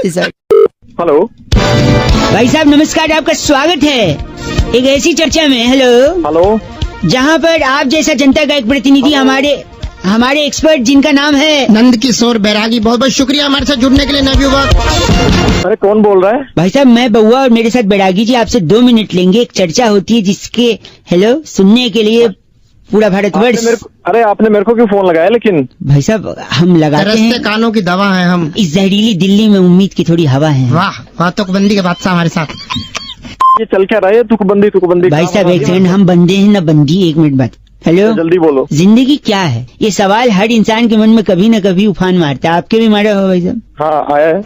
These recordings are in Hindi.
हेलो भाई साहब नमस्कार, आपका स्वागत है एक ऐसी चर्चा में। हेलो, जहाँ पर आप जैसा जनता का एक प्रतिनिधि हमारे एक्सपर्ट जिनका नाम है नंद किशोर बैरागी, बहुत बहुत शुक्रिया हमारे साथ जुड़ने के लिए नवयुवक। अरे कौन बोल रहा है? भाई साहब मैं बउआ और मेरे साथ बैरागी जी आपसे 2 मिनट लेंगे। एक चर्चा होती है जिसके सुनने के लिए पूरा भारतवर्ष। अरे आपने मेरे को क्यों फोन लगाया? लेकिन भाई साहब हम लगाते हैं, कानों की दवा है हम। इस जहरीली दिल्ली में उम्मीद की थोड़ी हवा है। वाह वाह, तुकबंदी के बादशाह हमारे साथ। ये चल क्या रहा है? तुकबंदी भाई साहब एक सेकंड, हम बंदे हैं न बंदी। 1 मिनट बाद। हेलो, जल्दी बोलो। जिंदगी क्या है? ये सवाल हर इंसान के मन में कभी न कभी उफान मारता है। आपके भी मारा हो भाई साहब? हाँ आया है।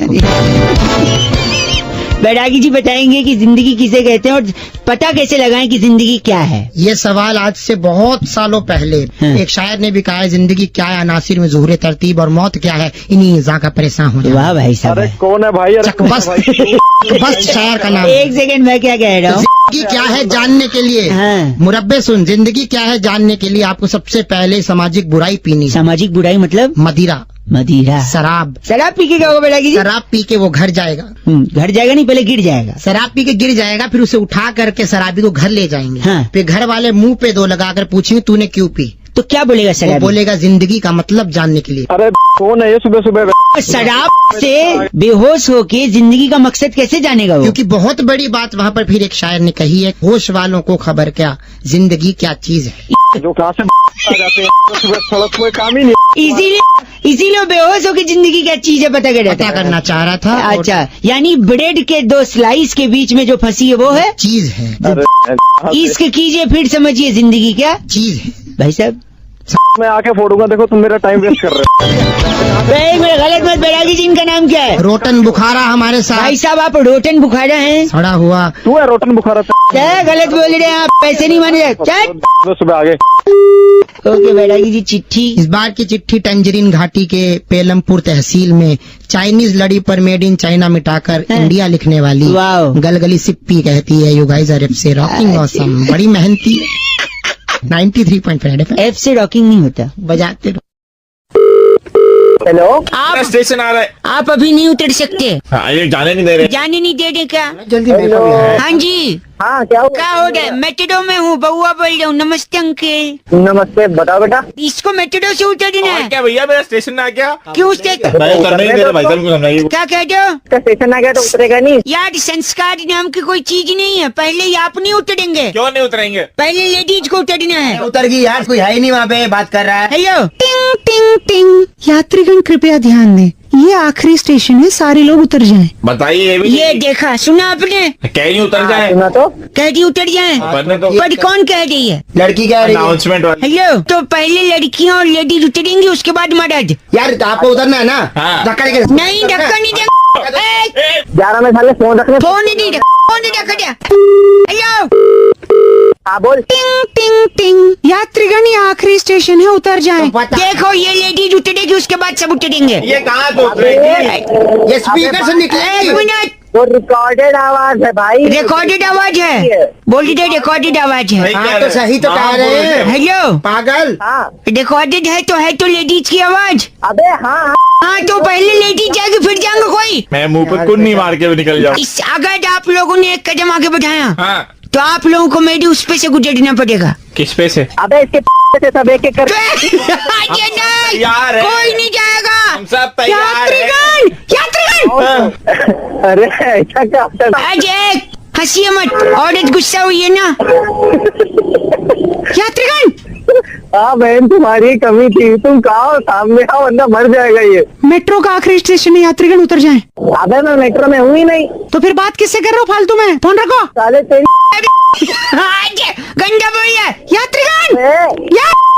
बैरागी जी बताएंगे कि जिंदगी किसे कहते हैं और पता कैसे लगाएं कि जिंदगी क्या है। ये सवाल आज से बहुत सालों पहले एक शायर ने भी कहा है, जिंदगी क्या है अनासिर में ज़ुहूर तरतीब, और मौत क्या है इन्हीं इज़ा का परेशान हो जाना। वाह भाई साहब। अरे कौन है भाई? बस शायर का नाम। एक सेकंड, मैं क्या कह रहा हूँ? जिंदगी क्या है जानने के लिए मुरब्बे सुन, जिंदगी क्या है जानने के लिए आपको सबसे पहले सामाजिक बुराई पीनी। सामाजिक बुराई मतलब? मदिरा, शराब पी के क्या होगा बैरागी जी? शराब पी के वो घर जाएगा। घर जाएगा नहीं, पहले गिर जाएगा। शराब पी के गिर जाएगा, फिर उसे उठा करके शराबी को घर ले जाएंगे। फिर घर वाले मुंह पे 2 लगाकर पूछेंगे तूने क्यों पी? तो क्या बोलेगा शराबी? वो बोलेगा जिंदगी का मतलब जानने के लिए। अरे कौन है ये सुबह सुबह? शराब से बेहोश होके जिंदगी का मकसद कैसे जानेगा वो? क्योंकि बहुत बड़ी बात वहाँ पर फिर एक शायर ने कही है, होश वालों को खबर क्या, जिंदगी क्या चीज है। जो कहाँ से आ जाते हैं सुबह, सड़क कोई काम ही नहीं। इसीलिए बेहोश होकर जिंदगी क्या चीज है पता करना चाह रहा था। अच्छा, यानी ब्रेड के 2 स्लाइस के बीच में जो फंसी है वो है चीज है। इश्क कीजिए फिर समझिए जिंदगी क्या चीज है। भाई साहब मैं आके फोड़ूंगा, देखो तुम मेरा टाइम वेस्ट कर रहे हो। मेरा गलत मत। बैरागी जी इनका नाम क्या है? रोटन बुखारा हमारे साथ। भाई साहब आप रोटन बुखारा हैं? सड़ा हुआ तू है रोटन बुखारा। क्या गलत बोल रहे हैं आप? पैसे नहीं माने सुबह आगे। ओके बैरागी जी, चिट्ठी। इस बार की चिट्ठी टंजरीन घाटी के पेलमपुर तहसील में चाइनीज लड़ी पर मेड इन चाइना मिटाकर इंडिया लिखने वाली गलगली सिप्पी कहती है, यू गाइस आर से रॉकिंग ऑसम, बड़ी मेहनती। 93.5 एफ से रॉकिंग नहीं होता, बजाते रहो। हेलो, आप स्टेशन आ रहा है। आप अभी नहीं उतर सकते। हाँ, ये जाने नहीं दे रहे। जाने नहीं दे रहे क्या? जल्दी। हाँ जी, हाँ क्या हो रहा है? मेट्रो में हूँ, बउआ बोल रहा हूँ। नमस्ते अंकल। नमस्ते, बताओ बेटा। इसको मेट्रो से उतरना है। क्या भैया, मेरा स्टेशन आ गया। क्यों स्टेशन? मैं उतरने नहीं दे रहा भाई साहब को समझाइए। क्या कह रहे हो? स्टेशन आ गया तो उतरेगा नहीं यार, संस्कार नाम की कोई चीज नहीं है। पहले ही आप नहीं उतरेंगे। क्यों नहीं उतरेंगे? पहले लेडीज को उतरना है। उतर गई यार, कोई है ही नहीं वहाँ पे बात कर रहा है। हेलो, टिंग टिंग टिंग। यात्रीगण कृपया ध्यान दें, ये आखिरी स्टेशन है, सारे लोग उतर जाएं। बताइए। ये देखा सुना आपने? कह रही उतर जाए। सुना तो कह रही उतर जाए, तो पर कौन कह रही है? लड़की कह रही है। अनाउंसमेंट वाली। हेलो, तो पहले लड़कियां और लेडीज उतरेंगी, उसके बाद मर्द। यार आपको उतरना है ना? हाँ। धक्का देके नहीं, धक्का नहीं दे। 11 में साले फोन रखने। फोन नहीं दे, फोन नहीं धक्का दिया। हेलो, हाँ बोल। टिंग टिंग टिंग। यात्रीगण ये आखिरी स्टेशन है, उतर जाएं। देखो ये लेडीज उतरेगी, उसके बाद सब उतरेंगे। ये कहाँ तो उतरेगी? ये स्पीकर से एक निकले। मिनट, वो रिकॉर्डेड आवाज है भाई। रिकॉर्डेड आवाज है। बोल दे, रिकॉर्डेड आवाज है। हाँ तो सही तो कह रहे हैं। हेलो, पागल। हाँ रिकॉर्डेड है तो लेडीज की आवाज। अबे हाँ हाँ, तो पहले लेडीज जाएगी फिर जाएंगे कोई। मैं मुंह पे कुन्नी मार के निकल जाऊँ। अगर आप लोगों ने एक कदम आगे बढ़ाया हाँ, तो आप लोगों को मेरी उस पे से गुजरना पड़ेगा। किस पे से? अबे इसके से सब एक एक कर। तैयार है। कोई नहीं जाएगा। हम सब तैयार हैं। यात्रीगण। अरे ऐसा क्या? आज एक हंसिए मत, औरत गुस्सा हुई है ना। यात्रीगण, हाँ बहन, तुम्हारी कमी थी। तुम कहा सामने आओ वरना मर जाएगा ये। मेट्रो का आखिरी स्टेशन है, यात्रीगण उतर जाएं। अबे मैं मेट्रो में हूँ ही नहीं। तो फिर बात किससे कर रहे हो फालतू में? फोन रखो। साले तेरी आज गंदा बोल रहा है। यात्रीगण,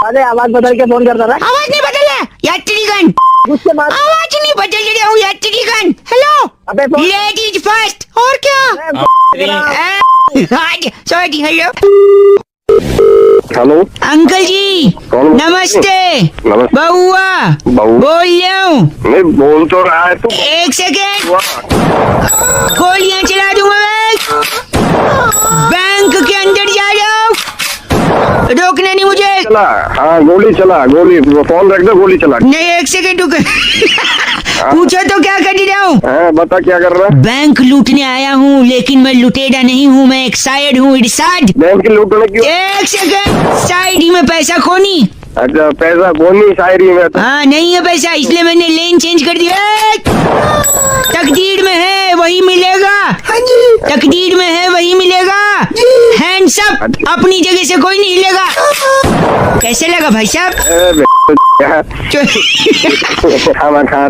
साले आवाज बदल के फोन करता था। आवाज नहीं बदल है। यात्रीगण, गुस्से मार। आवाज नहीं बदल रहा हूँ। यात्रीगण, हेलो। अबे लेडीज फर्स्ट। और क्या? सॉरी। हेलो हेलो अंकल जी, कौन? नमस्ते। नमस्ते। बउआ बोल रहा हूँ। मैं बोल तो रहा है तू। एक सेकेंड, गोलियां चला दूंगा मैं। बैंक के अंदर जा रहा हूँ, रोकना नहीं मुझे। चला, हाँ गोली चला, गोली फोन रख दो, गोली चला। नहीं, एक सेकेंड रुक। पूछो तो क्या कर रहा हूँ? बता क्या कर रहा है? बैंक लूटने आया हूँ, लेकिन मैं लुटेरा नहीं हूँ, मैं एक शायर हूँ। इरशाद। बैंक की लूटने क्यों? एक सेकंड, शायरी में पैसा खोनी। अच्छा, पैसा खोनी शायरी में तो। हाँ, नहीं है पैसा, इसलिए मैंने लेन चेंज कर दिया। तकदीर में है वही मिलेगा। तकदीर में है वही मिलेगा। हैंड्स अप, अपनी जगह से कोई नहीं हिलेगा। कैसे लगा भाई साहब?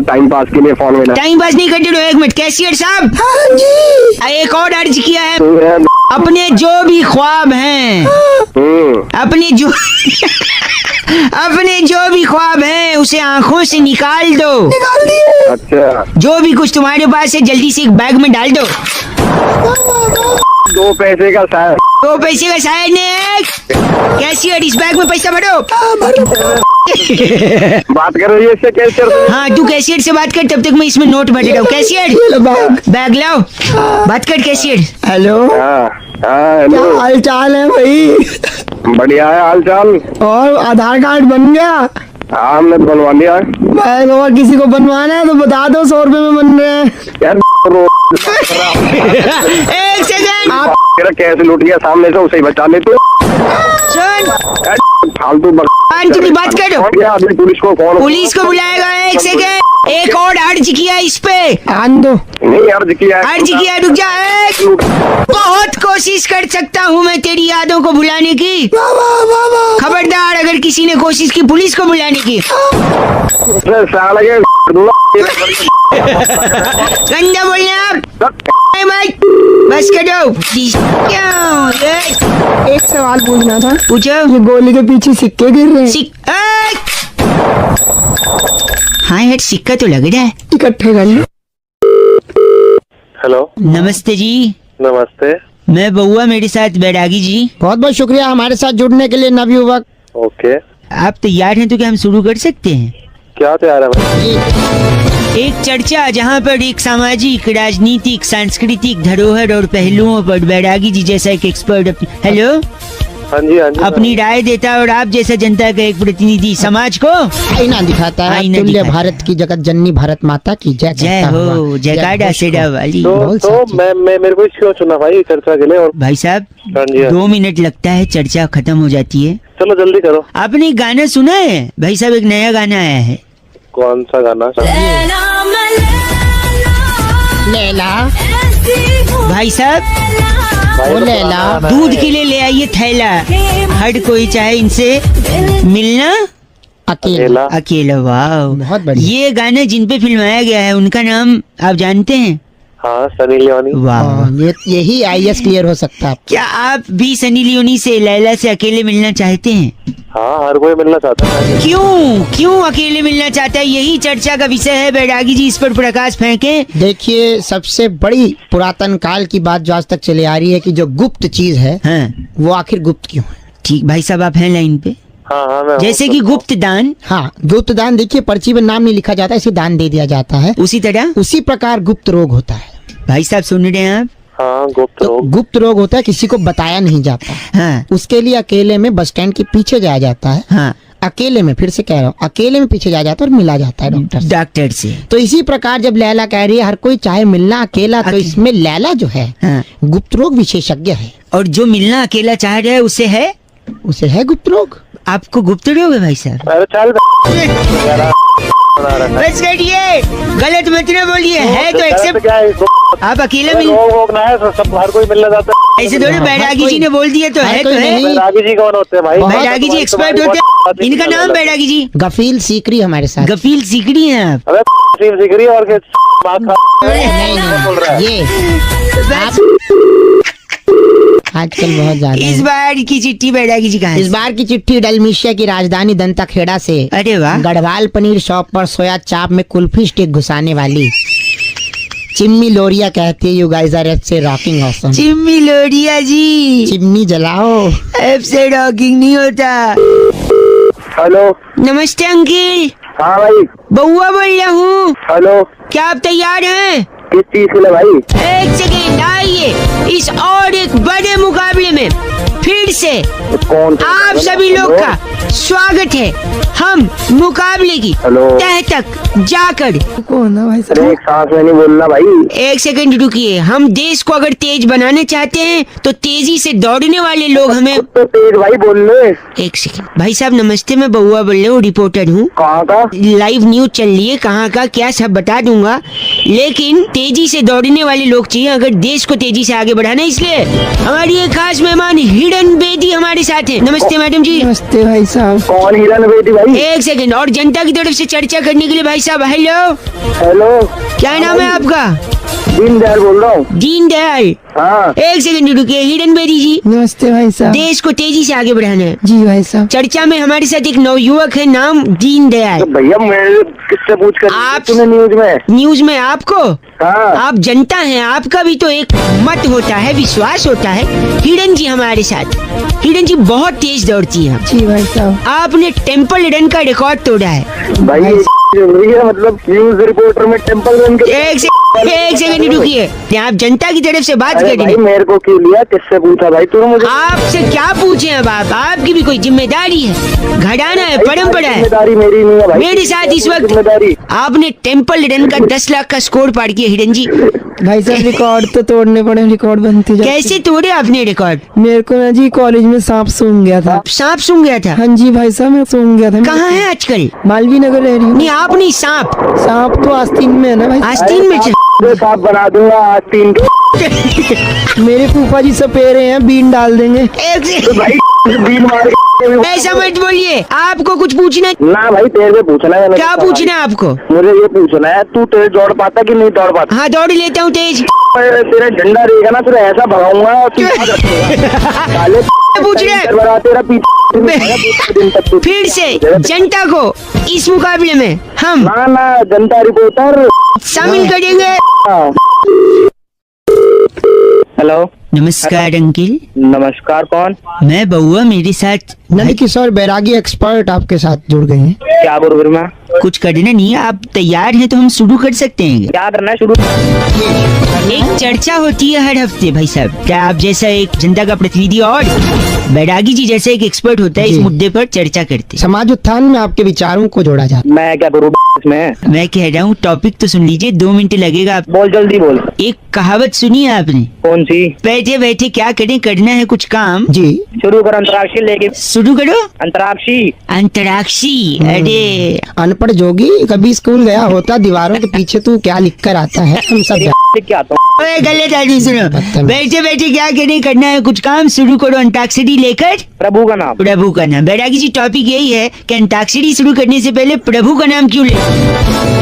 टाइम पास के लिए फोन में टाइम पास नहीं करते रहो। एक मिनट, कैशियर साहब, एक और अर्ज किया है। अपने जो भी ख्वाब हैं, अपने जो भी ख्वाब हैं उसे आंखों से निकाल दो। अच्छा, जो भी कुछ तुम्हारे पास है जल्दी से एक बैग में डाल दो। 2 पैसे का शायर। 2 पैसे का शायर ने। कैशियर, इस बैग में पैसा भरो। बात कर रही है इससे कैशियर? हाँ, तू कैशियर से बात कर, तब तक मैं इसमें नोट भर रहा हूँ। कैशियर, बैग लाओ, बात कर कैशियर। हेलो, हेलो, हाल चाल है भाई? बढ़िया है हाल चाल। और आधार कार्ड बन गया? हाँ, हमने तो बनवा लिया है। भाई और किसी को बनवाना है तो बता दो, 100 रुपए में बन रहे हैं यार। एक सेकंड, आप कैसे लूट गया सामने से, उसे ही बचा ले तू। सुन, फालतू की बात करो। पुलिस को फोन, पुलिस को बुलाएगा। एक सेकंड, एक और अर्ज किया इस पे। आन दो। नहीं अर्ज किया, अर्ज किया, रुक जा। बहुत कोशिश कर सकता हूँ मैं तेरी यादों को भुलाने की। खबरदार अगर किसी ने कोशिश की पुलिस को बुलाने की। गंदा बोलने आप। बस करो। एक सवाल पूछना था। पूछो। ये गोली के पीछे सिक्के गिर रहे हैं। हाँ यार, सिक्का तो लग रहा है। इकट्ठे कर लो। हेलो, नमस्ते जी। नमस्ते। मैं बउआ, मेरे साथ बैरागी जी। बहुत बहुत शुक्रिया हमारे साथ जुड़ने के लिए नवयुवक। ओके, आप तैयार हैं तो क्या हम शुरू कर सकते हैं? क्या तैयार है भाई? एक चर्चा जहाँ पर एक सामाजिक, राजनीतिक, सांस्कृतिक धरोहर और पहलुओं पर बैरागी जी जैसा एक एक्सपर्ट हेलो, हाँ जी, हाँ जी, अपनी राय देता है और आप जैसा जनता का एक प्रतिनिधि समाज को आईना दिखाता है। आईना तुल्य दिखाता है। भारत की जगत जननी भारत माता की जय। जय हो, जयकारा सेरा वाली। तो मैं मेरे को क्यों चुना भाई चर्चा के लिए? और भाई साहब, हाँ जी, 2 मिनट लगता है, चर्चा खत्म हो जाती है। चलो जल्दी करो। आपने एक गाना सुना है भाई साहब? एक नया गाना आया है। कौन सा गाना? लैला भाई साहब, ओ लैला, दूध के लिए ले आइए थैला। हर कोई चाहे इनसे मिलना अकेला। अकेला। वाह, बहुत बढ़िया। ये गाना जिन पे फिल्माया गया है उनका नाम आप जानते हैं? हाँ, सनी लियोनी। वाह, यही IAS क्लियर हो सकता है। क्या आप भी सनी लियोनी से, लैला से अकेले मिलना चाहते हैं? हाँ, हर कोई मिलना चाहता है। क्यों अकेले मिलना चाहता है? यही चर्चा का विषय है। बैरागी जी, इस पर प्रकाश फेंके। देखिए, सबसे बड़ी पुरातन काल की बात जो आज तक चली आ रही है कि जो गुप्त चीज है, हाँ, वो आखिर गुप्त क्यों है? ठीक भाई साहब, आप हैं लाइन पे। हाँ, मैं जैसे कि गुप्त दान। हाँ, गुप्त दान। देखिए, पर्ची में नाम नहीं लिखा जाता, इसे दान दे दिया जाता है। उसी तरह उसी प्रकार गुप्त रोग होता है। भाई साहब सुन रहे हैं आप? हाँ, गुप्त तो रोग। गुप्त रोग होता है, किसी को बताया नहीं जाता। हाँ, उसके लिए अकेले में बस स्टैंड के पीछे जाया जाता है। हाँ, अकेले में, फिर से कह रहा हूँ, अकेले में पीछे जाया जाता है और मिला जाता है डॉक्टर से। तो इसी प्रकार जब लैला कह रही है हर कोई चाहे मिलना अकेला, तो इसमें लैला जो है हाँ, गुप्त रोग विशेषज्ञ है। और जो मिलना अकेला चाह रहा है उसे है गुप्त रोग। आपको गुप्त रोग है भाई साहब? अरे चल बस करिए, गलत मत न बोलिए। है तो एक्सेप्ट। क्या है? आप अकेले मिल, लोग ना है, सब हर कोई मिलना चाहता है। ऐसे थोड़े। बैरागी जी ने बोल दिया तो है तो है। बैरागी जी कौन होते हैं भाई? बैरागी जी एक्सपर्ट होते हैं। इनका नाम बैरागी जी। गफील सीकरी हमारे साथ। गफील सीकरी हैं आप? अबे सीकरी और के बात नहीं, बोल रहा है। ये आप आजकल बहुत ज्यादा इस बार की चिट्ठी बैरागी जी कहाँ है? इस बार की चिट्ठी डलमिशिया की राजधानी दंताखेड़ा से। अरे वाह। गढ़वाल पनीर शॉप पर सोया चाप में कुल्फी स्टिक घुसाने वाली चिम्मी लोरिया कहती है, यू गाइस आर एफ से रॉकिंग ऑसम। चिम्मी लोरिया जी, चिमनी जलाओ। एफ से रॉकिंग नहीं होता। हेलो, नमस्ते अंकिल। हाँ भाई, बउआ बोल रहा हूँ। हेलो, क्या आप तैयार हैं? किस चीज के लिए भाई? एक सेकेंड, आइए। इस और एक बड़े मुकाबले में फिर फिर से कौन आप सभी लोग का स्वागत है हम मुकाबले की हेलो। तह तक जाकर। कौन है भाई अरे एक सांस में नहीं बोलना भाई। एक सेकंड रुकिए, हम देश को अगर तेज बनाना चाहते हैं तो तेजी से दौड़ने वाले लोग हमें। तो तेज भाई बोल ले। एक सेकंड भाई साहब, नमस्ते, मैं बउआ बोल रहा हूँ, रिपोर्टर हूँ। कहाँ का? लाइव न्यूज चल रही है, कहाँ का क्या सब बता दूंगा, लेकिन तेजी से दौड़ने वाले लोग चाहिए अगर देश को तेजी से आगे बढ़ाना है। इसलिए हमारी एक खास मेहमान हिरन बेदी हमारे साथ है। नमस्ते मैडम जी। नमस्ते भाई साहब। कौन हिरन बेटी भाई? एक सेकंड, और जनता की तरफ से चर्चा करने के लिए भाई साहब हेलो, हेलो, क्या नाम है आपका? दीनदयाल बोल रहा हूँ। दीनदयाल। हाँ एक सेकंड रुकिए, हिरन बेदी जी, नमस्ते भाई साहब। देश को तेजी से आगे बढ़ाना है। जी भाई साहब। चर्चा में हमारे साथ एक नवयुवक है, नाम दीनदयाल। तो भैया मैं किससे पूछ कर आप- तूने न्यूज में? न्यूज में आपको, हाँ आप जनता हैं, आपका भी तो एक मत होता है, विश्वास होता है। हिरन जी हमारे साथ, हिरन जी बहुत तेज दौड़ती है। जी भाई साहब। आपने टेम्पल रन का रिकॉर्ड तोड़ा है। भाई ये जरूरी है, मतलब न्यूज रिपोर्टर में टेम्पल रन के। एक सेकंड रुकिए, आप जनता की तरफ से बात अरे कर रहे भाई हैं। मेरे को क्यों लिया, किससे पूछा भाई तूने मुझे? आपसे क्या पूछे अब आप, आपकी भी कोई जिम्मेदारी है, घड़ाना है, परंपरा है। जिम्मेदारी मेरी नहीं है भाई। मेरे साथ इस वक्त जिम्मेदारी आपने टेम्पल रन का 10 लाख का स्कोर पार किया हिरन जी। भाई साहब रिकॉर्ड तो तोड़ने पड़े, रिकॉर्ड बनते जाते। कैसे तोड़े आपने रिकॉर्ड? मेरे को ना जी कॉलेज में सांप सूंघ गया था। सांप सूंघ गया था? हाँ जी भाई साहब, मैं सूंघ गया था। कहाँ है आजकल? मालवीय नगर रह रही हूँ। नहीं आप नहीं, सांप सांप तो आस्तीन में है ना भाई। आस्तीन में साफ बना दूंगा आस्तीन के। मेरे फूफा जी सपेरे हैं, बीन डाल देंगे। एक से तो भाई बीन मार के ऐसा मत बोलिए, आपको कुछ पूछना है? ना भाई तेरे से पूछना है। क्या पूछना है आपको? मुझे ये पूछना है, तू तेज दौड़ पाता कि नहीं दौड़ पाता? हाँ दौड़ लेता हूँ तेज। तेरा झंडा रहेगा ना, तेरा ऐसा भगाऊंगा और तू याद रखेगा। साले पूछ रहे हैं। बड़ा तेरा पीछे फिर से जनता को इस मुकाबले में हम ना ना जनता रिपोर्टर। शामिल करेंगे। हेलो नमस्कार अंकिल। नमस्कार, कौन? मैं बउआ, मेरे साथ नंद किशोर बैरागी एक्सपर्ट आपके साथ जुड़ गए हैं। क्या बोल फिर मैं? कुछ करना नहीं है, आप तैयार हैं तो हम शुरू कर सकते हैं। क्या करना है शुरू? एक चर्चा होती है हर हफ्ते भाई साहब, क्या आप जैसा एक जनता का प्रतिनिधि और बैरागी जी जैसा एक एक्सपर्ट होता है, इस जी। मुद्दे पर चर्चा करते हैं। समाज उत्थान में आपके विचारों को जोड़ा जाता मैं क्या करूँ इसमें? मैं कह रहा हूँ टॉपिक तो सुन लीजिए, 2 मिनट लगेगा। आप बोल जल्दी बोल। एक कहावत सुनी है आपने, कौन सी? बैठे बैठे क्या करें, करना है कुछ काम। है। जी शुरू कर अंतराक्षी लेके। शुरू करो। अंतराक्षी। अंतराक्षी, अरे अनपढ़ जोगी, कभी स्कूल गया होता, दीवारों के पीछे तू क्या लिख कर आता है, हम सब जानते क्या आता हूँ? ओए, गलत आदमी सुनो। बैठे बैठे क्या करें, करना है कुछ काम, शुरू करो अंताक्षरी लेकर प्रभु का नाम। प्रभु का नाम। बैरागी जी टॉपिक यही है कि अंताक्षरी शुरू करने से पहले प्रभु का नाम क्यों ले?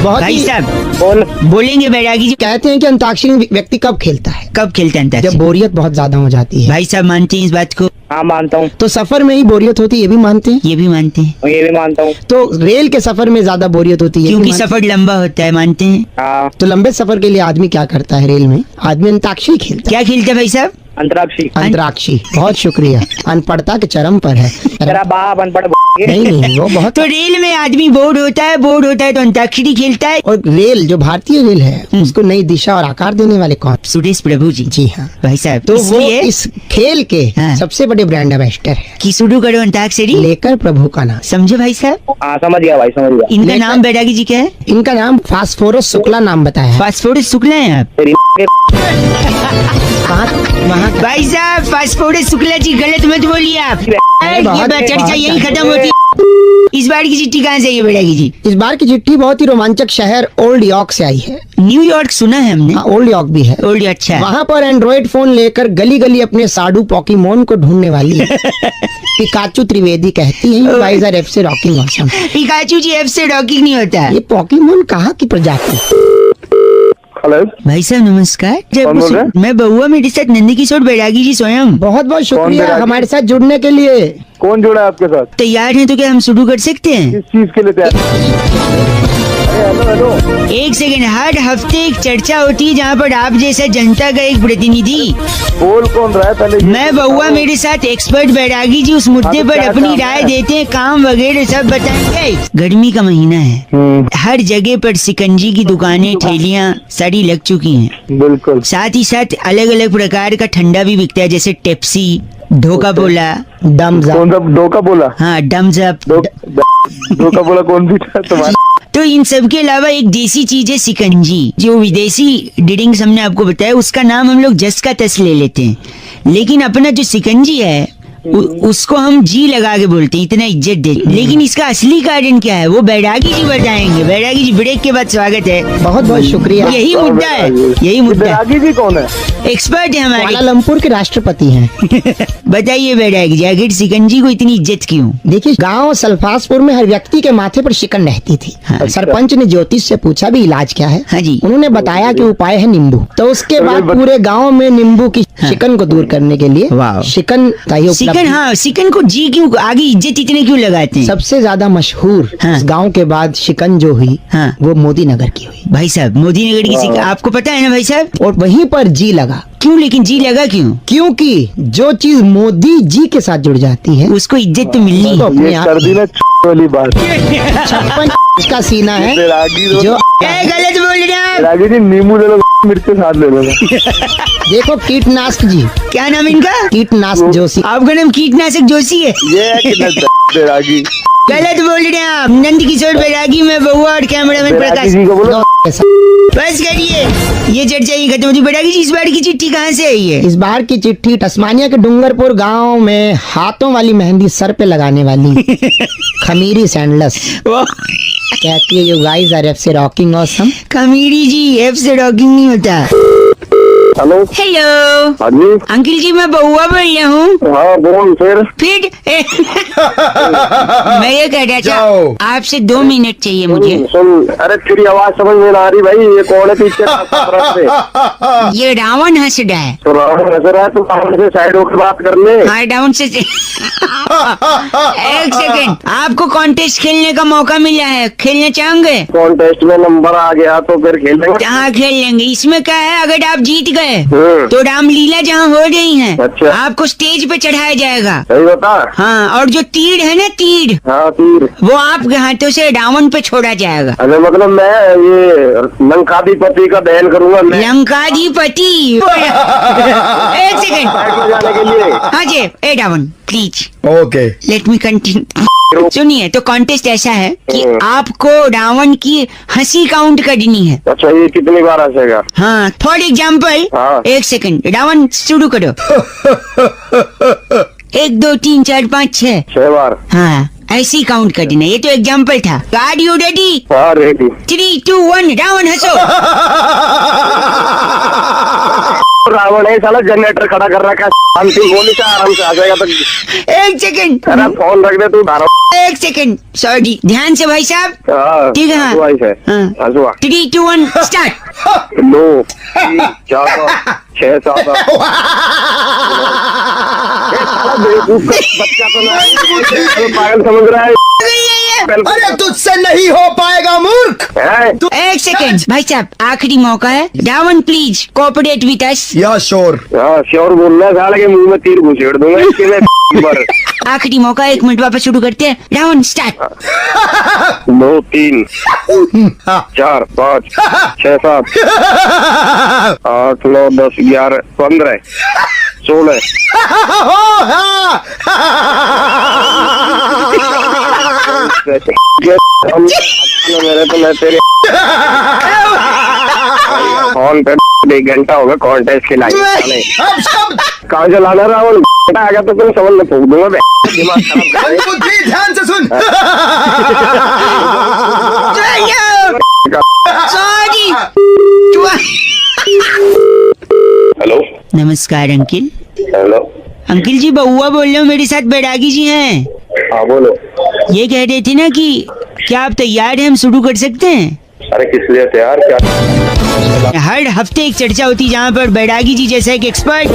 बहुत भाई ही साहब बोल। बोलेंगे बैरागी जी। कहते हैं कि अंताक्षरी व्यक्ति कब खेलता है? कब खेलते हैं जब अंताक्षरी? बोरियत बहुत ज्यादा हो जाती है। भाई साहब मानते हैं इस बात को? हाँ मानता हूँ। तो सफर में ही बोरियत होती है, ये भी मानते हैं। ये भी मानते हैं। ये भी मानता हूँ। तो रेल के सफर में ज्यादा बोरियत होती है, ये भी क्योंकि मानते सफर लंबा होता है, मानते हैं। हाँ तो लंबे सफर के लिए आदमी क्या करता है? रेल में आदमी अंताक्षरी खेलता क्या खेलते हैं भाई साहब? अंतराक्षी। है। अंतराक्षी। बहुत शुक्रिया, अनपढ़ता के चरम पर है। तेरा बाप अनपढ़ नहीं नहीं, वो बहुत। तो रेल में आदमी बोर होता है, बोर होता है तो अंताक्षरी खेलता है। और रेल जो भारतीय रेल है उसको नई दिशा और आकार देने वाले कौन? सुरेश प्रभु जी। जी हाँ। भाई साहब तो वो इसलिए इस खेल के हाँ। सबसे बड़े ब्रांड एम्बेसडर है। कि शुरू करो अंताक्षरी, लेकर प्रभु का नाम। समझे भाई साहब? हाँ समझ गया भाई, समझ गया। इनका लेकर- नाम बैरागी जी क्या है? इनका नाम फास्फोरस शुक्ला नाम बताया है। फास्फोरस शुक्ला है आप? तेरी के वहाँ भाई साहब फास्फोरस शुक्ला जी गलत मत बोलिए आप। ये बहुत- बात चर्चा बहुत- यही खत्म होती। इस बार की चिट्ठी कहाँ से आई है बैरागी जी? इस बार की चिट्ठी बहुत ही रोमांचक शहर ओल्ड यॉर्क से आई है। न्यूयॉर्क सुना है हमने। हाँ, ओल्ड यॉर्क भी है। ओल्ड, अच्छा। वहाँ पर एंड्रॉइड फोन लेकर गली गली अपने साडू पॉकीमोन को ढूंढने वाली है पिकाचू त्रिवेदी कहती है, "You guys are FC rocking awesome." Pikachu जी एफ से रॉकिंग नहीं होता। ये पॉकीमोन कहाँ की प्रजाति? हेलो भाई साहब नमस्कार। कौन बोल रहे हैं? मैं बउआ, मेरे साथ नंदी किशोर बैरागी जी स्वयं। बहुत बहुत शुक्रिया बैरागी? हमारे साथ जुड़ने के लिए। कौन जुड़ा है आपके साथ? तैयार हैं तो क्या हम शुरू कर सकते हैं? किस चीज के लिए तैयार? Hello hello. एक सेकंड, हर हफ्ते एक चर्चा होती है जहाँ पर आप जैसा जनता का एक प्रतिनिधि, बोल कौन रहा है पहले? मैं बउआ, मेरे साथ एक्सपर्ट बैरागी जी उस मुद्दे हाँ, तो पर क्या अपनी काम राय है? देते हैं, काम वगैरह सब बताएंगे। गर्मी का महीना है, हर जगह पर सिकंजी की दुकानें, ठेलियाँ सारी लग चुकी हैं। बिल्कुल। साथ ही साथ अलग अलग प्रकार का ठंडा भी बिकता है, जैसे टेप्सी, धोखा बोला, डम्स कौन सा धोखा बोला? हाँ डम्स अप। धोखा बोला कौन सी था तुम्हारा? तो इन सब के अलावा एक देसी चीज है शिकंजी, जो विदेशी ड्रिंक्स हमने आपको बताया उसका नाम हम लोग जस का तस ले लेते हैं, लेकिन अपना जो शिकंजी है उसको हम जी लगा के बोलते हैं, इतना इज्जत दे। लेकिन इसका असली कारण क्या है वो बैरागी जी बताएंगे। बैरागी जी ब्रेक के बाद स्वागत है। बहुत बहुत शुक्रिया। यही मुद्दा है, यही मुद्दा है। बैरागी जी कौन है? एक्सपर्ट है हमारे। कुआलालंपुर के राष्ट्रपति हैं। बताइए बैरागी जी आखिर शिकंजी को इतनी इज्जत क्यों? देखिए, गांव सल्फासपुर में हर व्यक्ति के माथे पर शिकन रहती थी। हाँ। सरपंच ने ज्योतिष से पूछा भी इलाज क्या है। हाँ जी। उन्होंने बताया कि उपाय है नींबू। तो उसके बाद पूरे गांव में नींबू की शिकन को दूर करने के लिए वाह। शिकन का ही शिकन, उपलब्ध। हाँ शिकन को जी क्यों आगे इज्जत इतने क्यों लगाते हैं? सबसे ज्यादा मशहूर हाँ। इस गांव के बाद शिकन जो हुई हाँ। वो मोदी नगर की हुई, भाई साहब मोदी नगर की शिकन आपको पता है ना भाई साहब? और वहीं पर जी लगा। क्यों लेकिन जी लगा क्यों? क्योंकि जो चीज मोदी जी के साथ जुड़ जाती है उसको इज्जत तो मिलनी तो है। अपने ये आप कर दी ना वाली बात। 56 का सीना है बैरागी जो गलत बोल रहे हैं आप। बैरागी जी नींबू ले लो, मिर्च के साथ ले लो। देखो कीटनाशक जी, क्या नाम इनका? कीटनाशक जोशी। आपका नाम कीटनाशक जोशी है? ये है कि बैरागी। गलत बोल रहे हैं आप। नंद किशोर बैरागी में बहुआ और कैमरामैन बैरागी प्रकाश। जी को बोलो। बस करिए, ये चर्चा ही खत्म होती। बैरागी जी इस बार की चिट्ठी कहाँ से आई है? इस बार की चिट्ठी तस्मानिया के डूंगरपुर गांव में हाथों वाली मेहंदी सर पे लगाने वाली खमीरी सैंडलस कहती है, you guys are FC rocking awesome. Khamiri ji F से रॉकिंग नहीं होता। हेलो। हेलो हाँ जी। अंकिल जी मैं बहुआ बोल रहा हूँ। हाँ बोल फिर। मैं ये कह रहा था आपसे 2 मिनट चाहिए मुझे। सुन, अरे तेरी आवाज समझ में ना आ रही भाई। ये कौन है पीछे तरफ से? ये रावण हंस रहा है। तो रावण नजर आया, तू रावण से साइड होकर बात कर ले। हाँ डाउन से एक सेकंड, आपको कॉन्टेस्ट खेलने का मौका मिला है, खेलना चाहेंगे? कॉन्टेस्ट में नंबर आ गया तो फिर खेलेंगे। हाँ खेल लेंगे। इसमें क्या है, अगर आप जीत गए तो रामलीला जहाँ हो रही है अच्छा। आपको स्टेज पे चढ़ाया जाएगा। सही बता। हाँ, और जो तीर है ना तीर, हाँ तीर, वो आपके हाथों से रावण पे छोड़ा जाएगा। अरे मतलब मैं ये लंकाधिपति का दहन करूंगा मैं लंकाधिपति। एक सेकंड। साइड में जाने के लिए। हाँ जी, ए Ravan please okay. Let me continue. सुनिए, तो कॉन्टेस्ट ऐसा है कि आपको रावण की हंसी काउंट करनी है। अच्छा, ये कितनी बार हंसेगा? हाँ, फॉर एग्जाम्पल हाँ। एक सेकंड, रावण शुरू करो। 1 2 3 4 5 6। 6 बार। हाँ, ऐसी काउंट करना। ये तो एग्जाम्पल था। Are you ready? हाँ रेडी। 3 2 1 रावण हंसो। रावण है साला, जनरेटर खड़ा कर रखा है। शांति गोली से आराम से आ जाएगा। तो एक सेकंड, अरे फोन रख दे तू। एक सेकंड, सॉरी, ध्यान से भाई साहब। हाँ ठीक है, हाँ। हंसुआ ही है। हाँ। हंसुआ। 3 2 1 स्टार्ट। 9 3 4 6 7 बेवकूफ का बच्चा तो नहीं, पागल समझ रहा है। अरे तुझसे नहीं हो पाएगा मूर्ख। है? एक सेकंड भाई साहब, आखिरी मौका है। Ravan please cooperate with us. या श्योर। हाँ श्योर बोलना, साले के मुंह में तीर घुसेड़ दूंगा इसके में। आखिरी मौका, 1 मिनट वापस शुरू करते हैं। रावण स्टार्ट। 2 3 4 5 6 7 8 9 10 11 15 16 मेरे तो मैं तेरे फोन पे 1 घंटा होगा कॉन्टेस्ट खिलाई। कहाँ चलाना रावण? आ गया तो तुम समझ में फूक दूंगा। दिमाग खराब कर। ध्यान से सुन। सॉरी। हेलो। नमस्कार अंकिल। हेलो। अंकिल जी बहुआ बोल रहे हो, मेरे साथ बैरागी जी हैं। हाँ बोलो। ये कह रहे थे ना कि क्या आप तैयार हैं, हम शुरू कर सकते हैं? अरे किस लिए तैयार? क्या हर हफ्ते एक चर्चा होती है जहाँ पर बैरागी जी जैसा एक एक्सपर्ट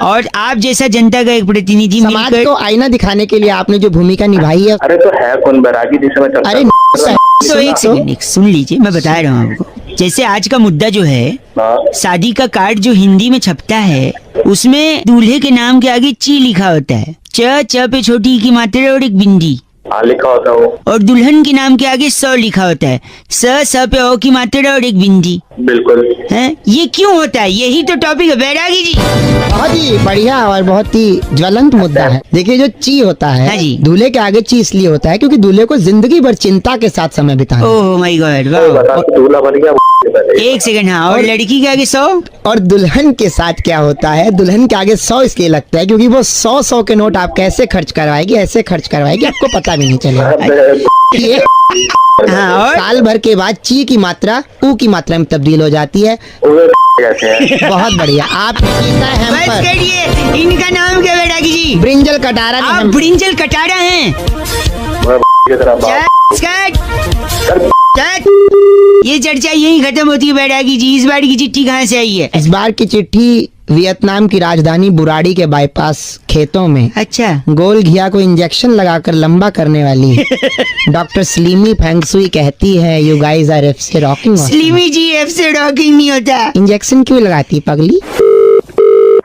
और आप जैसा जनता का एक प्रतिनिधि समाज मिलकर। को आईना दिखाने के लिए आपने जो भूमिका निभाई है। अरे तो है कौन बैरागी जिसे मैं चलता अरे हूँ? तो एक सेकंड सुन लीजिए, मैं बता रहा हूँ आपको। जैसे आज का मुद्दा जो है, हाँ। शादी का कार्ड जो हिंदी में छपता है उसमें दूल्हे के नाम के आगे ची लिखा होता है। च पे छोटी की मात्रा और एक बिंदी। हाँ लिखा होता हूँ। और दुल्हन के नाम के आगे 100 लिखा होता है। स पे ओ की मात्रा और एक बिंदी। बिल्कुल। हैं? ये क्यों होता है? यही तो टॉपिक है बैरागी जी। बहुत ही बढ़िया और बहुत ही ज्वलंत मुद्दा है। देखिए जो ची होता हाँ है, जी। दूल्हे के आगे ची इसलिए होता है क्योंकि दूल्हे को जिंदगी भर चिंता के साथ समय बिताना है। ओह माय गॉड, वाह। दूल्हा बन गया। एक सेकंड, हाँ, और लड़की के आगे 100? और दुल्हन के साथ क्या होता है, दुल्हन के आगे 100 इसलिए लगता है क्योंकि वो 100 के नोट आप कैसे खर्च करवाएगी, ऐसे खर्च करवाएगी आपको पता भी नहीं चलेगा। ये हाँ, और साल भर के बाद ची की मात्रा ऊ की मात्रा में तब्दील हो जाती है। कैसे है? बहुत बढ़िया। आप पीता है बस पर करिए, इनका नाम क्या है बैरागी जी? ब्रिंजल कटारा आप नहीं, ब्रिंजल कटारा हैं? की तरह बात। Cut, cut. ये चर्चा यही खत्म होती है बैरागी जी। इस बार की चिट्ठी कहाँ से आई है? इस बार की चिट्ठी वियतनाम की राजधानी बुराड़ी के बाईपास खेतों में अच्छा, गोल घिया को इंजेक्शन लगाकर लंबा करने वाली डॉक्टर स्लीमी फेंगसुई कहती है, यू गाइस आर एफ से रॉकिंग। स्लीमी जी एफ से रॉकिंग नहीं होता। इंजेक्शन क्यों लगाती पगली?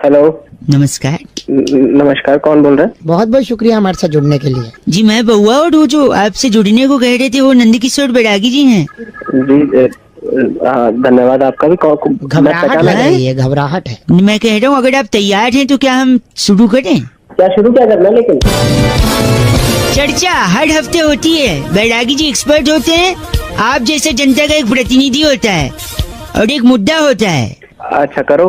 हेलो, नमस्कार नमस्कार, कौन बोल रहे हैं? बहुत बहुत शुक्रिया हमारे साथ जुड़ने के लिए। जी, मैं बउआ और वो जो आपसे जुड़ने को कह रहे थे वो नंदकिशोर बैरागी जी हैं। जी, धन्यवाद आपका भी। घबराहट लग रही है, घबराहट है। मैं कह रहा हूँ अगर आप तैयार हैं तो क्या हम शुरू करें? क्या शुरू क्या करना? लेकिन चर्चा हर हफ्ते होती है। बैरागी जी एक्सपर्ट होते हैं, आप जैसे जनता का एक प्रतिनिधि होता है और एक मुद्दा होता है। अच्छा, करो।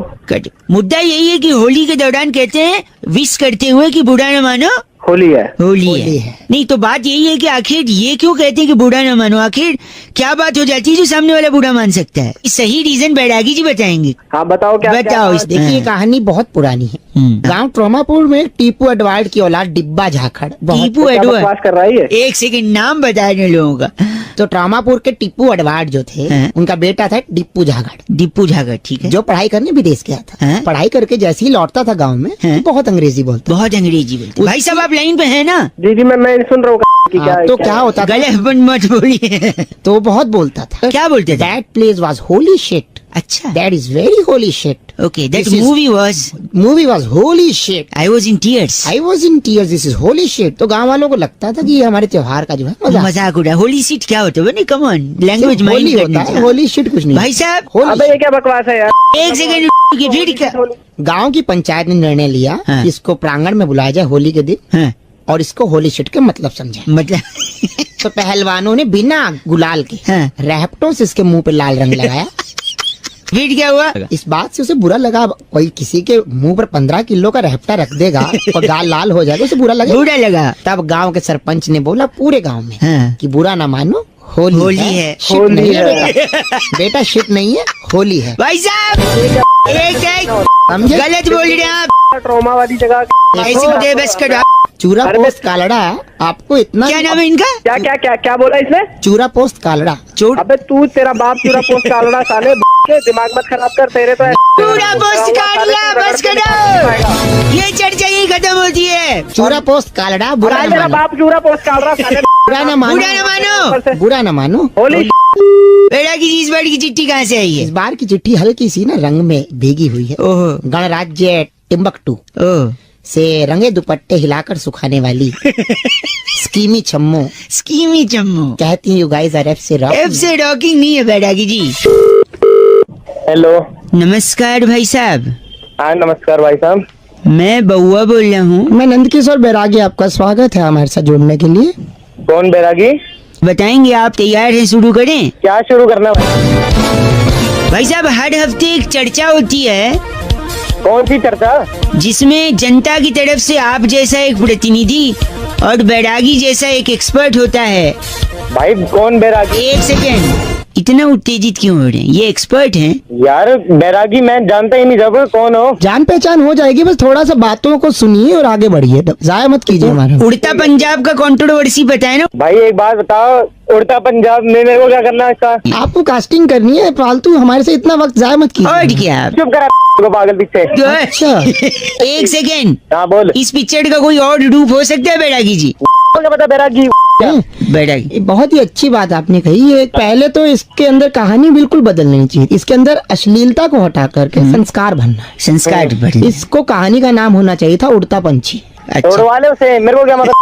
मुद्दा यही है कि होली के दौरान कहते हैं विश करते हुए कि बुरा न मानो होली है। होली है। नहीं तो बात यही है कि आखिर ये क्यों कहते हैं कि बुरा न मानो? आखिर क्या बात हो जाती है जो सामने वाला बुरा मान सकता है? सही रीजन बैरागी जी बताएंगे। हाँ, बताओ क्या? बताओ। क्या? देखिए ये कहानी बहुत पुरानी है। गांव ट्रोमापुर में टीपू एडवर्ड की औलाद डिब्बा झाखड़ टीपू क्या एडवर्ड, बकवास कर रही है? एक सेकंड, नाम बता रहे लोगों का। तो ट्रोमापुर के टीपू एडवर्ड जो थे, हाँ। उनका बेटा था डिप्पू झाखड़, दीपू झागर, ठीक है, जो पढ़ाई करने विदेश गया था। हाँ। पढ़ाई करके जैसे ही लौटता था गांव में, हाँ। तो बहुत अंग्रेजी बोलता। बहुत अंग्रेजी बोलते। भाई साहब आप लाइन पे है ना? जी जी, मैं सुन रहा हूँ कि क्या तो क्या होता था, गले मत बोलिए। तो वो बहुत बोलता था। क्या बोलते थे? That place was holy shit, अच्छा, that is very holy shit. Okay, that This is- movie was holy shit, I was in tears. I was in tears, this is holy shit. तो गांव वालों को लगता था कि ये हमारे त्योहार का जो है मजाक मजाक उड़ा। होली सीट क्या होता है? Come on, language Holi mind होता है, होली शिट कुछ नहीं। भाई साहब होली अबे ये क्या बकवास है यार? एक सेकंड की फिर क्या? गांव की पंचायत ने निर्णय लिया हाँ। कि इसको प्रांगण में बुलाया जाए होली के दिन हाँ, और इसको होली शिट के मतलब समझाए। मतलब तो पहलवानों ने बिना गुलाल के हाँ। रैप्टों से इसके मुंह पे लाल रंग लगाया। फिर क्या हुआ? इस बात से उसे बुरा लगा, कोई किसी के मुंह पर 15 किलो का रैप्टा रख देगा और गाल लाल हो जाएगा, उसे बुरा लगेगा। बुरा लगा। तब गांव के सरपंच ने बोला पूरे गांव में हाँ। कि बुरा ना मानो, होली होली है, है। शिट होली नहीं है है। बेटा, बेटा शिट नहीं है, होली है। भाई साहब एक समझे? गलत बोल रहे हैं आप। ट्रॉमा वाली जगह। ऐसे होते बस करो आप। चूरा अरे पोस्ट कालड़ा आपको इतना क्या नाम है इनका? क्या क्या क्या क्या बोला इसने? चूरा पोस्ट कालड़ा चोट अबे तू, तेरा बाप चूरा पोस्ट डालना साले के दिमाग मत खराब कर। तेरे तो पूरा पोस्ट काट लिया, बस करो। ये चर्चा यही खत्म होती है। चूरा पोस्ट कालड़ा बुरा अरे न तेरा मानो, बाप चूरा पोस्ट डाल रहा साले। बुरा न मानो, बुरा न मानो। बुरा न मानो। होली बेटा की इस बार की चिट्ठी कहाँ से आई इस है? बार की चिट्ठी हल्की सी ना रंग में भीगी हुई है। ओहो, गणराज्य टिम्बकटू ओह, से रंगे दुपट्टे हिलाकर सुखाने वाली स्कीमी छम्मो स्कीमी चम्मू। कहती है, यू गाइस आर एफ से एफ से रॉकिंग नहीं है बैरागी जी। हेलो। नमस्कार भाई साहब, हाँ नमस्कार भाई साहब। मैं बउआ बोल रहा हूँ। मैं नंदकिशोर बैरागी, आपका स्वागत है हमारे साथ जुड़ने के लिए। कौन बैरागी? बताएंगे आप तैयार हैं? शुरू करें? क्या शुरू करना भाई? भाई साहब हर हफ्ते एक चर्चा होती है कौन सी चर्चा? जिसमें जनता की तरफ से आप जैसा एक प्रतिनिधि और बैरागी जैसा एक एक्सपर्ट होता है। भाई कौन बैरागी? एक सेकेंड, इतना उत्तेजित क्यों हो रहे हैं? ये एक्सपर्ट हैं। यार बैरागी मैं जानता ही नहीं जब कौन हो। जान पहचान हो जाएगी, बस थोड़ा सा बातों को सुनिए और आगे बढ़िए, जाया मत कीजिए हमारा। उड़ता पंजाब का कंट्रोवर्सी पता है ना? भाई एक बात बताओ, उड़ता पंजाब में मेरे को क्या करना है इसका? आपको कास्टिंग करनी है, फालतू हमारे से इतना वक्त जाया मत और कीजिए। क्या? चुप करा को पागल पीछे। अच्छा एक सेकेंड, हाँ बोल। इस पिक्चर का कोई और रूप हो सकता है बैरागी जी? क्या पता बैरागी बैरागी ये बहुत ही अच्छी बात आपने कही। ये पहले तो इसके अंदर कहानी बिल्कुल बदलनी चाहिए। इसके अंदर अश्लीलता को हटा करके संस्कार भरना है। संस्कार बढ़िया। इसको कहानी का नाम होना चाहिए था उड़ता पंछी। अच्छा, वाले उसे मेरे को क्या मतलब?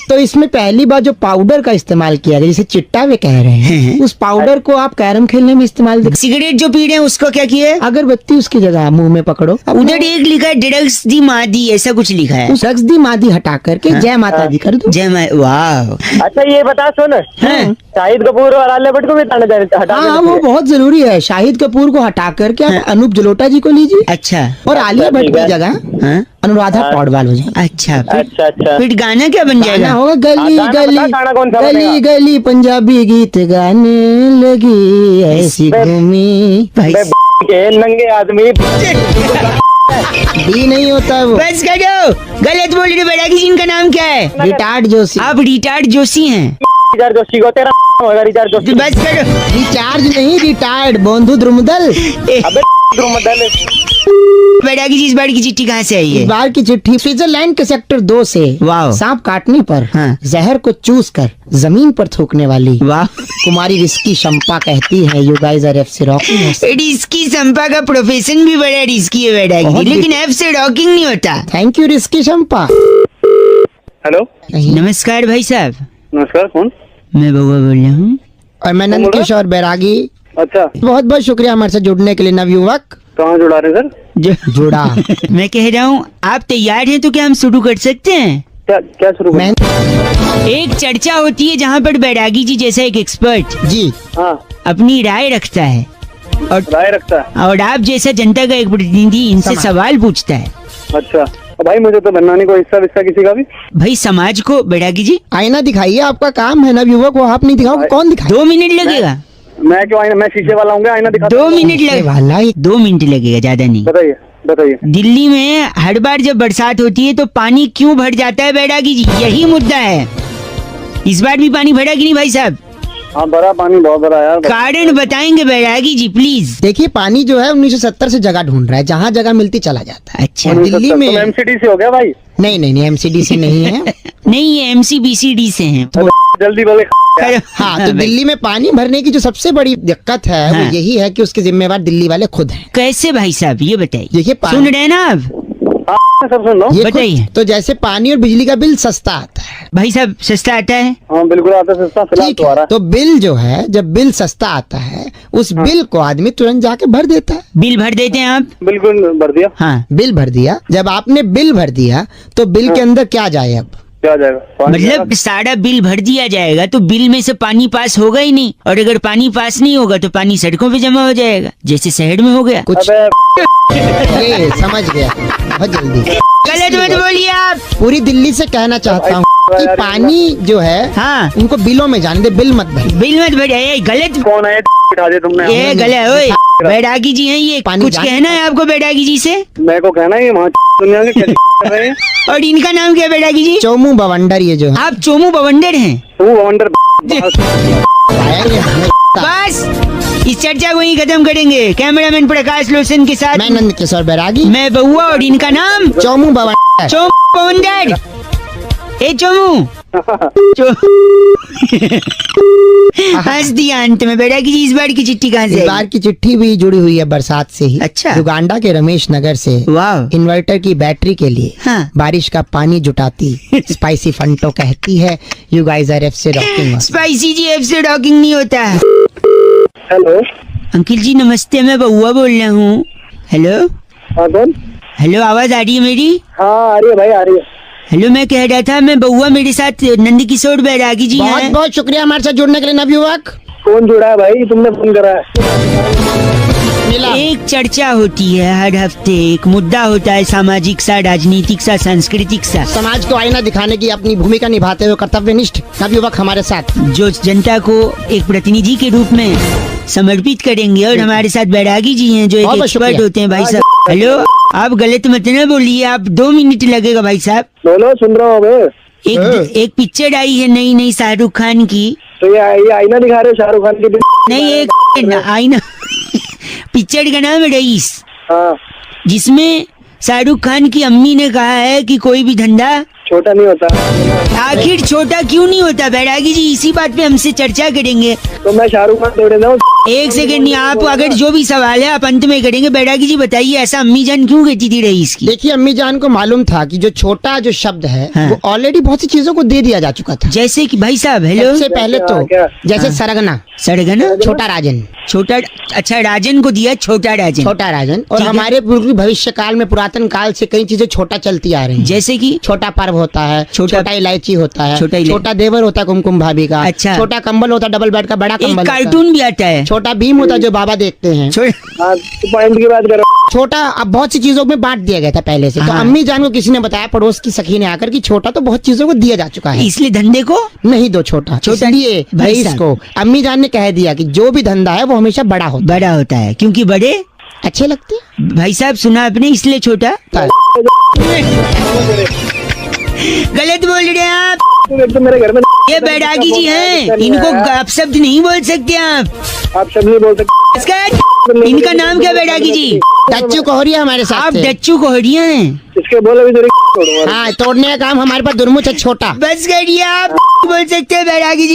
तो इसमें पहली बार जो पाउडर का इस्तेमाल किया गया, जिसे चिट्टा वे कह रहे हैं, उस पाउडर को आप कैरम खेलने में इस्तेमाल सिगरेट जो पी रहे हैं उसको क्या किया? अगरबत्ती उसकी जगह मुंह में पकड़ो। उधर एक लिखा है ड्रग्स दी मादी, ऐसा कुछ लिखा है। उस ड्रग्स दी मादी हटा करके जय माता दी कर दो। जय माँ, वाह। अच्छा ये बता सुन, शाहिद कपूर और आलिया भट्ट को भी हटा हाँ, वो बहुत जरूरी है। शाहिद कपूर को हटा करके आप अनूप जलोटा जी को लीजिए, अच्छा। और आलिया भट्ट की जगह हाँ? अनुराधा पौडवाल हो जाए। अच्छा, अच्छा अच्छा। फिर गाना क्या बन गाना जाएगा? होगा गली गाना गली बता, गाना कौन सा गली बनेगा? गली पंजाबी गीत गाने लगी ऐसी घूमी। भाई के नंगे आदमी डी नहीं होता है वो, बस करो, गलत बोल रहे बैरागी जी। इनका नाम क्या है? रिटार्ड जोशी। आप रिटार्ड जोशी हैं। रिचार्ज जोशी को तेरा होगा रिचार्ज जोशी। बस करो। रिचार्ज नहीं, रिटायर्ड बोंधु द्रुमदल। अबे द्रुमदल। बैरागी जी, इस बार की चिट्ठी कहाँ से आई इस है? बार की चिट्ठी स्विट्जरलैंड के सेक्टर 2 से। वाह। सांप काटने पर हाँ। जहर को चूस कर जमीन पर थूकने वाली वाह। कुमारी रिस्की शंपा कहती है, you guys are FC rocking. Risky Sampa का प्रोफेशन भी बड़ा रिस्की है बैरागी बहुत जी, लेकिन एफ से रॉकिंग नहीं होता। Thank you risky Shampa. Hello नमस्कार भाई साहब, नमस्कार, कौन? मैं बउआ बोल रहा हूँ। और मैं नंद किशोर बैरागी। अच्छा, बहुत बहुत शुक्रिया हमारे साथ जुड़ने के लिए नवयुवक। कहाँ जुड़ा रहे सर? जुड़ा मैं कह रहा हूँ, आप तैयार हैं तो क्या हम शुरू कर सकते हैं? क्या क्या शुरू मैं एक चर्चा होती है जहाँ पर बैरागी जी जैसा एक एक्सपर्ट जी हाँ, अपनी राय रखता है, राय रखता है। और आप जैसा जनता का एक प्रतिनिधि इनसे सवाल पूछता है। अच्छा भाई, मुझे तो बनना नहीं कोई हिस्सा विस्सा किसी का भी। भाई समाज को बैरागी जी आईना दिखाइए, आपका काम है नवयुवक, वो आप नहीं दिखाओगे कौन दिखाए? 2 मिनट लगेगा। मैं क्यों आईना, मैं शीशे वाला हूँ, आईना दिखा। 2 मिनट ये लगेगा, वाला ही 2 मिनट लगेगा, ज्यादा नहीं। बताइए बताइए। दिल्ली में हर बार जब बरसात होती है तो पानी क्यों भर जाता है बैरागी जी, यही मुद्दा है। इस बार भी पानी भरा कि नहीं भाई साहब? हाँ भरा, पानी बहुत भरा यार। कारण बताएंगे बैरागी जी प्लीज। देखिए, पानी जो है 1970 से जगह ढूंढ रहा है, जहाँ जगह मिलती चला जाता है। अच्छा, दिल्ली में एमसीडी से हो गया भाई? नहीं एमसीडी से नहीं है। नहीं ये MCBCD से हैं। जल्दी बोले। हाँ, तो दिल्ली में पानी भरने की जो सबसे बड़ी दिक्कत है हाँ। वो यही है कि उसके जिम्मेवार दिल्ली वाले खुद हैं। कैसे भाई साहब ये बताइए? देखिए, पानी- सुन रहे हैं ना आप? हाँ सब सुन लो। ये बताइए। खुद- तो जैसे पानी और बिजली का बिल सस्ता आता है, भाई साहब सस्ता आता है? हाँ बिल्कुल आता है सस्ता, फिलहाल ठीक तो आ है, रहा तो बिल जो है, जब बिल सस्ता आता है उस बिल को आदमी तुरंत जाके भर देता है। बिल भर देते हैं आप? है। बिल्कुल भर दिया। हाँ, बिल भर दिया, जब आपने बिल भर दिया तो बिल के अंदर क्या जाए? अब क्या आ जाएगा? पानी मतलब सारा बिल भर दिया जाएगा तो बिल में से पानी पास होगा ही नहीं, और अगर पानी पास नहीं होगा तो पानी सड़कों पे जमा हो जाएगा, जैसे शहर में हो गया। कुछ अबे ये समझ गया बहुत जल्दी। गलत मत बोलिए आप। पूरी दिल्ली से कहना चाहता हूँ कि पानी जो है हाँ, उनको बिलों में जाने दे, बिल मत भर। बिल मत भर। ये गलत, कौन है? बिठा दिया तुमने। ये गलत। ओए बैरागी जी हैं ये, पानी कुछ जाने- कहना है आपको बैरागी जी से? मेरे को कहना है वहाँ दुनिया के क्या कर रहे हैं? और इनका नाम क्या है बैरागी जी? चोमू बवंडर ये जो है आप चोमू बवंडर हैं। तू वंडर आएंगे हमें। बस इस चर्चा को ही खत्म करेंगे। कैमरामैन प्रकाश लोचन के साथ मैं नंद किशोर बैरागी, मैं बउआ, और इनका नाम चोमू बवंडर। चोमू बवंडर। ए चोमू हंस दिया अंत में। बैरागी जी इस बार की चिट्ठी कहाँ से इस आई? बार की चिट्ठी भी जुड़ी हुई है बरसात से ही। अच्छा। युगांडा के रमेश नगर से वाह। इन्वर्टर की बैटरी के लिए हाँ। बारिश का पानी जुटाती स्पाइसी फंटो कहती है, यू गाइस आर एफ से रॉकिंग। स्पाइसी जी एफ से डॉकिंग नहीं होता है। हेलो अंकिल जी नमस्ते, मैं बउआ बोल रहा हूँ। हेलो हाँ कौन? हेलो, आवाज आ रही है मेरी? हाँ आ रही है भाई, आ रही है। हेलो, मैं कह रहा था मैं बउआ, मेरे साथ नंद किशोर बैरागी जी बहुत हैं। बहुत शुक्रिया हमारे साथ जुड़ने के लिए नवयुवक। कौन जुड़ा है भाई? तुमने फोन करा है? मिला। एक चर्चा होती है हर हफ्ते, एक मुद्दा होता है, सामाजिक सा, राजनीतिक सा, सांस्कृतिक सा, समाज को आईना दिखाने की अपनी भूमिका निभाते हुए कर्तव्यनिष्ठ नवयुवक हमारे साथ। जो जनता को एक प्रतिनिधि के रूप में समर्पित करेंगे। और हमारे साथ बैरागी जी हैं जो एक बहुत बहुत एक्सपर्ट शुक्रिया। होते हैं भाई साहब। हेलो, आप गलत मत ना बोलिए, आप 2 मिनट लगेगा भाई साहब। बोलो, सुन रहा हूँ भाई। एक पिक्चर आई है नई शाहरुख खान की। तो ये आईना दिखा रहे हो शाहरुख खान की? नहीं, एक आईना पिक्चर का नाम है रईस, हाँ जिसमें शाहरुख खान की अम्मी ने कहा है कि कोई भी धंधा छोटा नहीं होता। आखिर छोटा क्यों नहीं होता बैरागी जी? इसी बात पे हमसे चर्चा करेंगे। तो मैं शाहरुख खान थोड़े ना हूँ। एक सेकंड नहीं, आप अगर जो भी सवाल है आप अंत में करेंगे। बैरागी जी बताइए, ऐसा अम्मी जान क्यों कहती थी रईस की? देखिए, अम्मी जान को मालूम था कि जो छोटा जो शब्द है हाँ। वो ऑलरेडी बहुत सी चीजों को दे दिया जा चुका था। जैसे कि भाई साहब हेलो, सबसे पहले तो क्या? जैसे सरगना, सड़गना, छोटा राजन, छोटा, अच्छा राजन को दिया छोटा राजन। छोटा राजन। और ठीक है। हमारे पूर्व भविष्य काल में, पुरातन काल से कई चीजें छोटा चलती आ रही हैं। जैसे कि छोटा पर्व होता है, छोटा इलायची होता है, छोटा छोटा देवर होता है कुमकुम भाभी का, अच्छा। छोटा कंबल होता है डबल बेड का, बड़ा एक कंबल होता है। कार्टून भी आता है छोटा भीम होता है जो बाबा देखते हैं। हाँ, तो पॉइंट की बात करो। छोटा अब बहुत सी चीजों में बांट दिया गया था पहले से। तो हाँ। अम्मी जान को किसी ने बताया, पड़ोस की सखी ने आकर, कि छोटा तो बहुत चीजों को दिया जा चुका है, इसलिए धंधे को नहीं दो छोटा। छोटा इसलिए भाई रईस साहब। को अम्मी जान ने कह दिया कि जो भी धंधा है वो हमेशा बड़ा होता बड़ा होता है, क्योंकि बड़े है। अच्छे लगते हैं। भाई साहब सुना आपने, इसलिए छोटा। गलत बोल रहे हैं आप। एक तो मेरे घर में ये बैरागी जी हैं, इनको आप शब्द नहीं बोल सकते आप। शब्द नहीं बोल सकते। इसका इनका नाम क्या बैरागी जी? टच्चू कोहरिया हमारे साथ आप थे। डच्चू कोहड़िया हैं। इसके बोले भी तेरे तोड़ूंगा। हाँ, तोड़ने का काम हमारे पास दुर्मुछ है छोटा। बस करिए, आप बोल सकते हैं बैरागी जी।